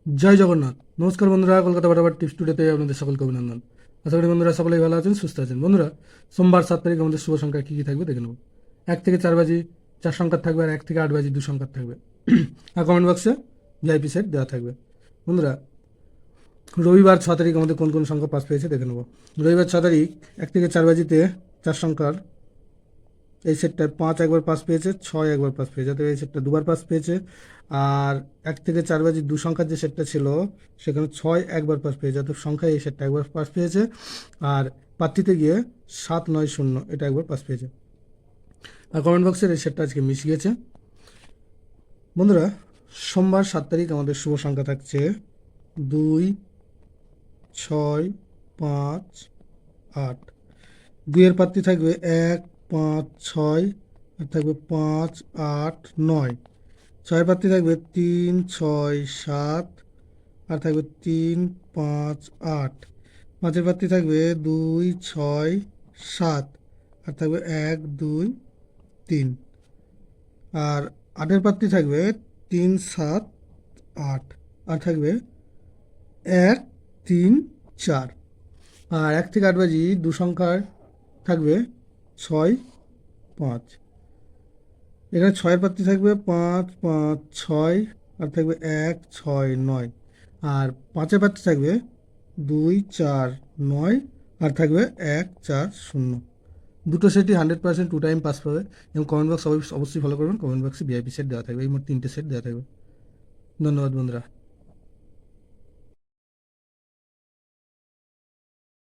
জয় জগন্নাথ। নমস্কার বন্ধুরা, কলকাতা বাটাবার টিপস টুডেতে আপনাদের সকলকে অভিনন্দন। আশা করি বন্ধুরা সকলেই ভালো আছেন, সুস্থ আছেন। বন্ধুরা, সোমবার 7 তারিখ আমাদের শুভ সংখ্যা কী কী থাকবে দেখে নেব। 1 থেকে 4 বাজি 4 সংখ্যার থাকবে, আর 1 থেকে 8 বাজি 2 সংখ্যার থাকবে। আর কমেন্ট বক্সে ভিআইপি সেট দেওয়া থাকবে। বন্ধুরা, রবিবার 6 তারিখ আমাদের কোন কোন সংখ্যা পাস পেয়েছে দেখে নেব। রবিবার 6 তারিখ 1 থেকে 4 বাজিতে 4 সংখ্যার এই সেটটায় 5 একবার পাস পেয়েছে, 6 একবার পাস পেয়েছে, অর্থাৎ এই সেটটা দুবার পাস পেয়েছে। আর 1 থেকে 4 বাজি 2 সংখ্যার যে সেটটা ছিল সেখানে 6 একবার পাস পেয়েছে, অর্থাৎ সংখ্যায় এই সেটটা একবার পাস পেয়েছে। আর পাত্রিতে গিয়ে 790 এটা একবার পাস পেয়েছে। আর কমেন্ট বক্সের এই সেটটা আজকে মিস গিয়েছে। বন্ধুরা, সোমবার 7 তারিখ আমাদের শুভ সংখ্যা থাকছে 2, 6, 5, 8। 2-এর পাত্রী থাকবে 1, 5, 6, আর থাকবে 5, 8, 9। 6-এর পাত্রী থাকবে 3, 6, 7, আর থাকবে 3, 5, 8। 5-এর পাত্রী থাকবে 2, 6, 7, আর থাকবে 1, 2, 3। আর 8-এর পাত্রী থাকবে 3, 7, 8, আর থাকবে 1, 3, 4। আর 1 থেকে 8 বাজি 2 সংখ্যার থাকবে 6, 5। এখানে 6-এর পাত্রী থাকবে 5, 5, 6, আর থাকবে 1, 6, 9। আর 5-এর পাত্রী থাকবে 2, 4, 9, আর থাকবে 1, 4, 0। দুটো সেটই 100% 2 টাইম পাস পাবে। এবং কমেন্ট বক্স অবশ্যই ফলো করবেন। কমেন্ট বক্সে ভিআইপি সেট দেওয়া থাকবে, এই মোট 3টে সেট দেওয়া থাকবে। ধন্যবাদ বন্ধুরা।